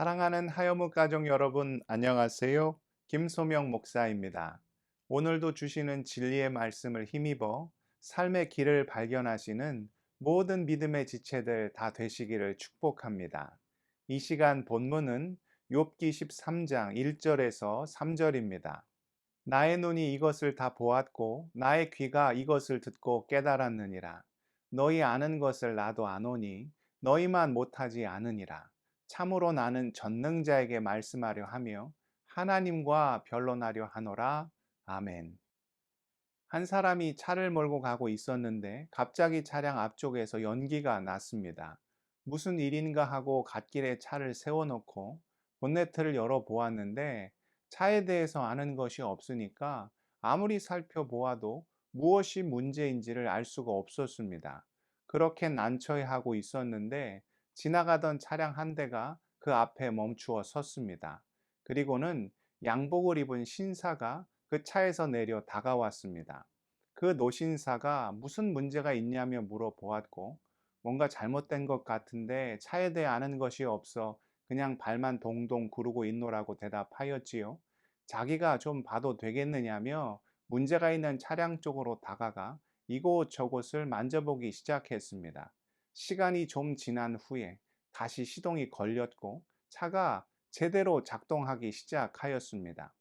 사랑하는 하여무 가족 여러분, 안녕하세요. 김소명 목사입니다. 오늘도 주시는 진리의 말씀을 힘입어 삶의 길을 발견하시는 모든 믿음의 지체들 다 되시기를 축복합니다. 이 시간 본문은 욥기 13장 1절에서 3절입니다. 나의 눈이 이것을 다 보았고 나의 귀가 이것을 듣고 깨달았느니라. 너희 아는 것을 나도 아노니 너희만 못하지 않으니라. 참으로 나는 전능자에게 말씀하려 하며 하나님과 변론하려 하노라. 아멘. 한 사람이 차를 몰고 가고 있었는데 갑자기 차량 앞쪽에서 연기가 났습니다. 무슨 일인가 하고 갓길에 차를 세워놓고 본네트를 열어 보았는데 차에 대해서 아는 것이 없으니까 아무리 살펴보아도 무엇이 문제인지를 알 수가 없었습니다. 그렇게 난처해하고 있었는데 지나가던 차량 한 대가 그 앞에 멈추어 섰습니다. 그리고는 양복을 입은 신사가 그 차에서 내려 다가왔습니다. 그 노신사가 무슨 문제가 있냐며 물어보았고, 뭔가 잘못된 것 같은데 차에 대해 아는 것이 없어 그냥 발만 동동 구르고 있노라고 대답하였지요. 자기가 좀 봐도 되겠느냐며 문제가 있는 차량 쪽으로 다가가 이곳저곳을 만져보기 시작했습니다. 시간이 좀 지난 후에 다시 시동이 걸렸고 차가 제대로 작동하기 시작하였습니다.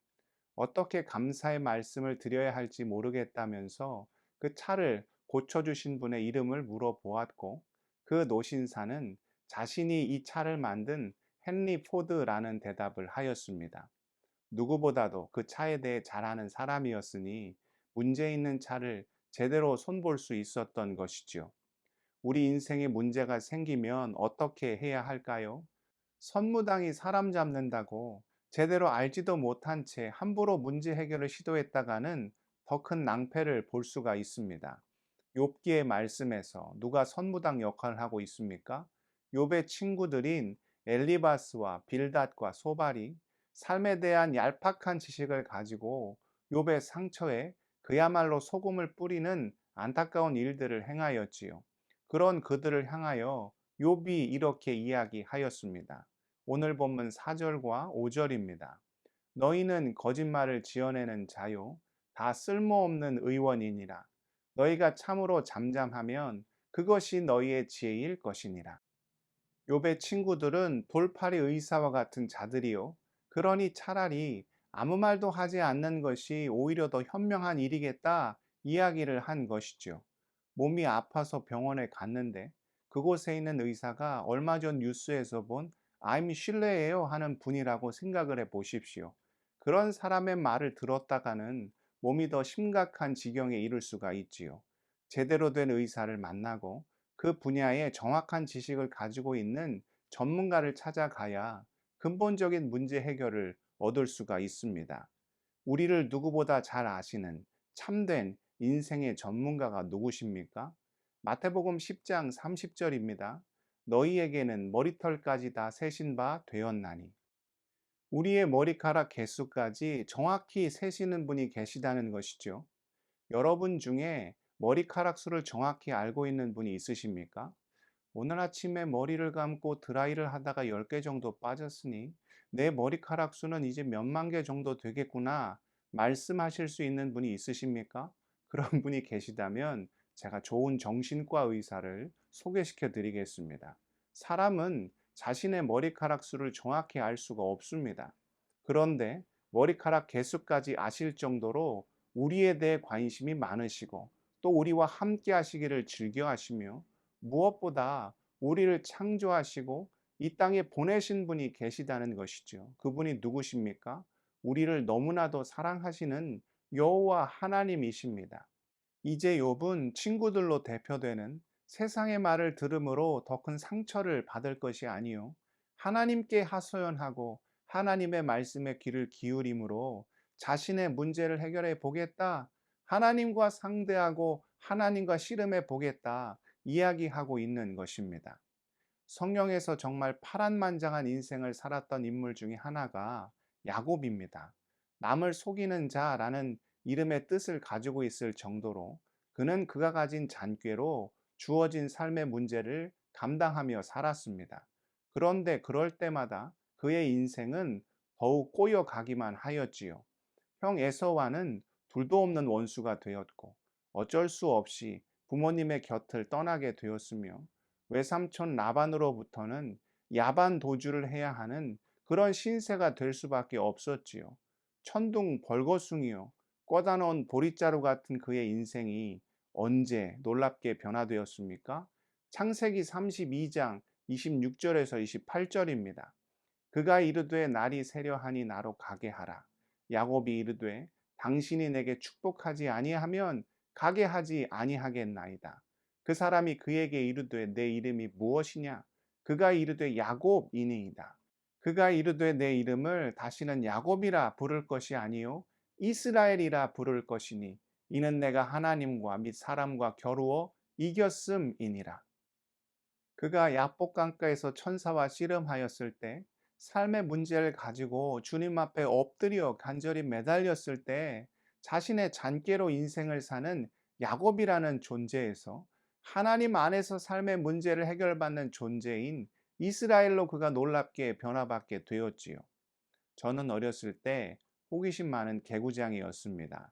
어떻게 감사의 말씀을 드려야 할지 모르겠다면서 그 차를 고쳐주신 분의 이름을 물어보았고, 그 노신사는 자신이 이 차를 만든 헨리 포드라는 대답을 하였습니다. 누구보다도 그 차에 대해 잘 아는 사람이었으니 문제 있는 차를 제대로 손볼 수 있었던 것이지요. 우리 인생에 문제가 생기면 어떻게 해야 할까요? 선무당이 사람 잡는다고 제대로 알지도 못한 채 함부로 문제 해결을 시도했다가는 더 큰 낭패를 볼 수가 있습니다. 욥기의 말씀에서 누가 선무당 역할을 하고 있습니까? 욥의 친구들인 엘리바스와 빌닷과 소발이 삶에 대한 얄팍한 지식을 가지고 욥의 상처에 그야말로 소금을 뿌리는 안타까운 일들을 행하였지요. 그런 그들을 향하여 욥이 이렇게 이야기하였습니다. 오늘 본문 4절과 5절입니다. 너희는 거짓말을 지어내는 자요 다 쓸모없는 의원이니라. 너희가 참으로 잠잠하면 그것이 너희의 지혜일 것이니라. 욥의 친구들은 돌팔이 의사와 같은 자들이요. 그러니 차라리 아무 말도 하지 않는 것이 오히려 더 현명한 일이겠다 이야기를 한 것이죠. 몸이 아파서 병원에 갔는데 그곳에 있는 의사가 얼마 전 뉴스에서 본 I'm 실례예요 하는 분이라고 생각을 해 보십시오. 그런 사람의 말을 들었다가는 몸이 더 심각한 지경에 이를 수가 있지요. 제대로 된 의사를 만나고 그 분야에 정확한 지식을 가지고 있는 전문가를 찾아가야 근본적인 문제 해결을 얻을 수가 있습니다. 우리를 누구보다 잘 아시는 참된 인생의 전문가가 누구십니까? 마태복음 10장 30절입니다. 너희에게는 머리털까지 다 세신 바 되었나니. 우리의 머리카락 개수까지 정확히 세시는 분이 계시다는 것이죠. 여러분 중에 머리카락 수를 정확히 알고 있는 분이 있으십니까? 오늘 아침에 머리를 감고 드라이를 하다가 10개 정도 빠졌으니 내 머리카락 수는 이제 몇만 개 정도 되겠구나 말씀하실 수 있는 분이 있으십니까? 그런 분이 계시다면 제가 좋은 정신과 의사를 소개시켜 드리겠습니다. 사람은 자신의 머리카락 수를 정확히 알 수가 없습니다. 그런데 머리카락 개수까지 아실 정도로 우리에 대해 관심이 많으시고 또 우리와 함께 하시기를 즐겨 하시며 무엇보다 우리를 창조하시고 이 땅에 보내신 분이 계시다는 것이죠. 그분이 누구십니까? 우리를 너무나도 사랑하시는 여호와 하나님이십니다. 이제 욥은 친구들로 대표되는 세상의 말을 들음으로 더 큰 상처를 받을 것이 아니요 하나님께 하소연하고 하나님의 말씀에 귀를 기울임으로 자신의 문제를 해결해 보겠다. 하나님과 상대하고 하나님과 씨름해 보겠다. 이야기하고 있는 것입니다. 성경에서 정말 파란만장한 인생을 살았던 인물 중에 하나가 야곱입니다. 남을 속이는 자라는 이름의 뜻을 가지고 있을 정도로 그는 그가 가진 잔꾀로 주어진 삶의 문제를 감당하며 살았습니다. 그런데 그럴 때마다 그의 인생은 더욱 꼬여가기만 하였지요. 형 에서와는 둘도 없는 원수가 되었고 어쩔 수 없이 부모님의 곁을 떠나게 되었으며 외삼촌 라반으로부터는 야반 도주를 해야 하는 그런 신세가 될 수밖에 없었지요. 천둥 벌거숭이요 꽂아 놓은 보릿자루 같은 그의 인생이 언제 놀랍게 변화되었습니까? 창세기 32장 26절에서 28절입니다. 그가 이르되 날이 새려하니 나로 가게 하라. 야곱이 이르되 당신이 내게 축복하지 아니하면 가게 하지 아니하겠나이다. 그 사람이 그에게 이르되 내 이름이 무엇이냐? 그가 이르되 야곱이니이다. 그가 이르되 내 이름을 다시는 야곱이라 부를 것이 아니요 이스라엘이라 부를 것이니 이는 내가 하나님과 및 사람과 겨루어 이겼음이니라. 그가 야복 강가에서 천사와 씨름하였을 때 삶의 문제를 가지고 주님 앞에 엎드려 간절히 매달렸을 때 자신의 잔꾀로 인생을 사는 야곱이라는 존재에서 하나님 안에서 삶의 문제를 해결받는 존재인 이스라엘로 그가 놀랍게 변화받게 되었지요. 저는 어렸을 때 호기심 많은 개구장이었습니다.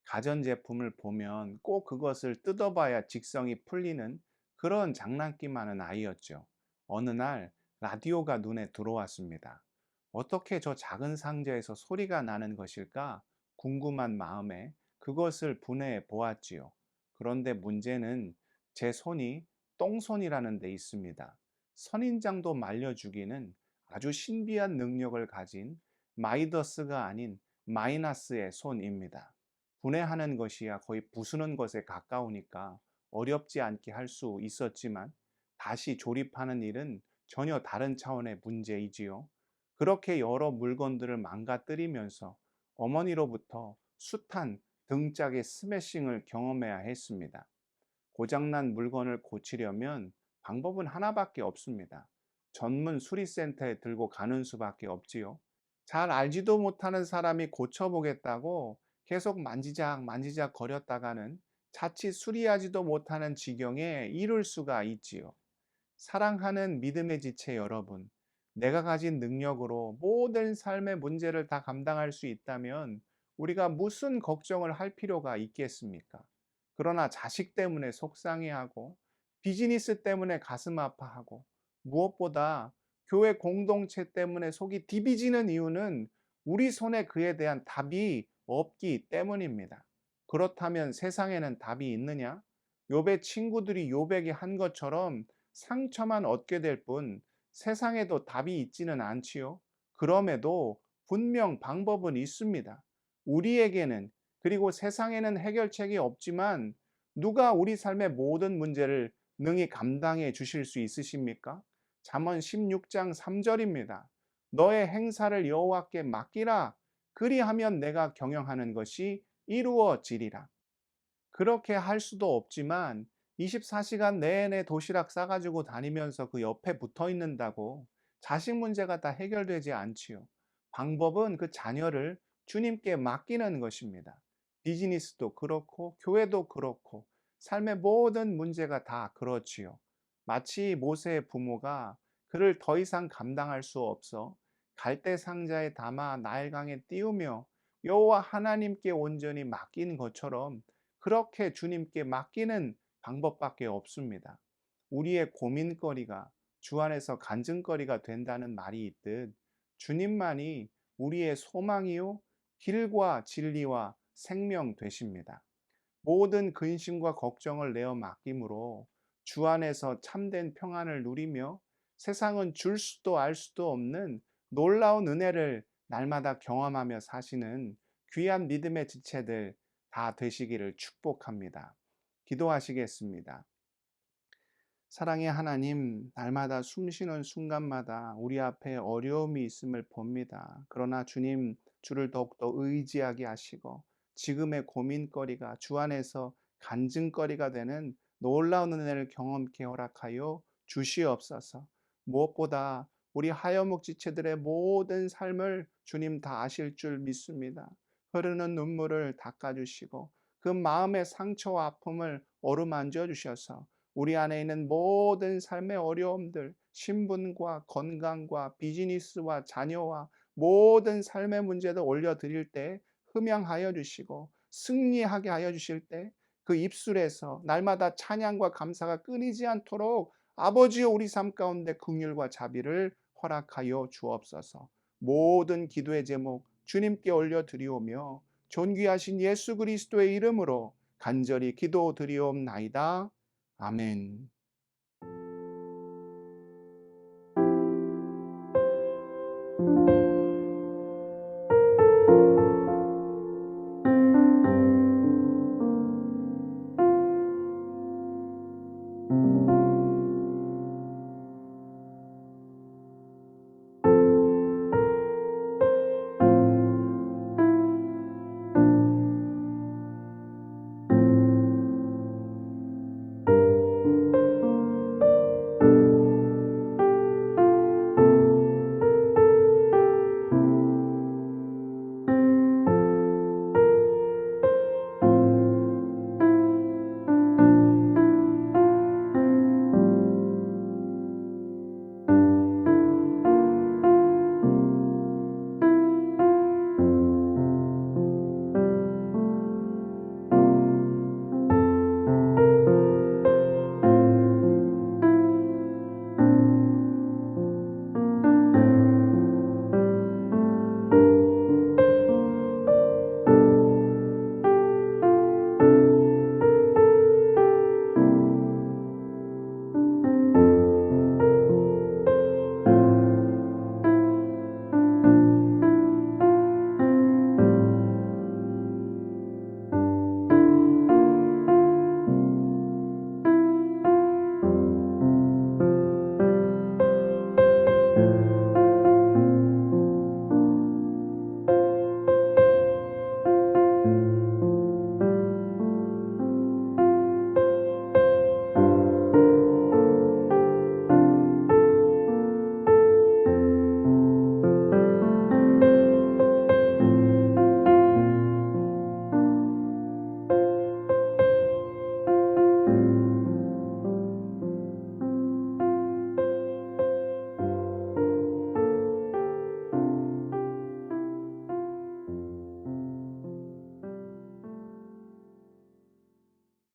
가전제품을 보면 꼭 그것을 뜯어봐야 직성이 풀리는 그런 장난기 많은 아이였죠. 어느 날 라디오가 눈에 들어왔습니다. 어떻게 저 작은 상자에서 소리가 나는 것일까 궁금한 마음에 그것을 분해해 보았지요. 그런데 문제는 제 손이 똥손이라는 데 있습니다. 선인장도 말려 죽이는 아주 신비한 능력을 가진 마이더스가 아닌 마이너스의 손입니다. 분해하는 것이야 거의 부수는 것에 가까우니까 어렵지 않게 할 수 있었지만 다시 조립하는 일은 전혀 다른 차원의 문제이지요. 그렇게 여러 물건들을 망가뜨리면서 어머니로부터 숱한 등짝의 스매싱을 경험해야 했습니다. 고장난 물건을 고치려면 방법은 하나밖에 없습니다. 전문 수리센터에 들고 가는 수밖에 없지요. 잘 알지도 못하는 사람이 고쳐보겠다고 계속 만지작 만지작 거렸다가는 자칫 수리하지도 못하는 지경에 이를 수가 있지요. 사랑하는 믿음의 지체 여러분, 내가 가진 능력으로 모든 삶의 문제를 다 감당할 수 있다면 우리가 무슨 걱정을 할 필요가 있겠습니까? 그러나 자식 때문에 속상해하고 비즈니스 때문에 가슴 아파하고 무엇보다 교회 공동체 때문에 속이 디비지는 이유는 우리 손에 그에 대한 답이 없기 때문입니다. 그렇다면 세상에는 답이 있느냐? 욥의 친구들이 욥에게 한 것처럼 상처만 얻게 될 뿐 세상에도 답이 있지는 않지요. 그럼에도 분명 방법은 있습니다. 우리에게는 그리고 세상에는 해결책이 없지만 누가 우리 삶의 모든 문제를 능히 감당해 주실 수 있으십니까? 잠언 16장 3절입니다. 너의 행사를 여호와께 맡기라. 그리하면 내가 경영하는 것이 이루어지리라. 그렇게 할 수도 없지만 24시간 내내 도시락 싸가지고 다니면서 그 옆에 붙어 있는다고 자식 문제가 다 해결되지 않지요. 방법은 그 자녀를 주님께 맡기는 것입니다. 비즈니스도 그렇고 교회도 그렇고 삶의 모든 문제가 다 그렇지요. 마치 모세의 부모가 그를 더 이상 감당할 수 없어 갈대 상자에 담아 나일강에 띄우며 여호와 하나님께 온전히 맡긴 것처럼 그렇게 주님께 맡기는 방법밖에 없습니다. 우리의 고민거리가 주 안에서 간증거리가 된다는 말이 있듯 주님만이 우리의 소망이요 길과 진리와 생명 되십니다. 모든 근심과 걱정을 내어 맡김으로 주 안에서 참된 평안을 누리며 세상은 줄 수도 알 수도 없는 놀라운 은혜를 날마다 경험하며 사시는 귀한 믿음의 지체들 다 되시기를 축복합니다. 기도하시겠습니다. 사랑의 하나님, 날마다 숨쉬는 순간마다 우리 앞에 어려움이 있음을 봅니다. 그러나 주님, 주를 더욱더 의지하게 하시고 지금의 고민거리가 주 안에서 간증거리가 되는 놀라운 은혜를 경험케 허락하여 주시옵소서. 무엇보다 우리 하여묵 지체들의 모든 삶을 주님 다 아실 줄 믿습니다. 흐르는 눈물을 닦아주시고 그 마음의 상처와 아픔을 어루만져 주셔서 우리 안에 있는 모든 삶의 어려움들, 신분과 건강과 비즈니스와 자녀와 모든 삶의 문제도 올려드릴 때 흠양하여 주시고 승리하게 하여 주실 때 그 입술에서 날마다 찬양과 감사가 끊이지 않도록 아버지여 우리 삶 가운데 긍휼과 자비를 허락하여 주옵소서. 모든 기도의 제목 주님께 올려드리오며 존귀하신 예수 그리스도의 이름으로 간절히 기도드리옵나이다. 아멘.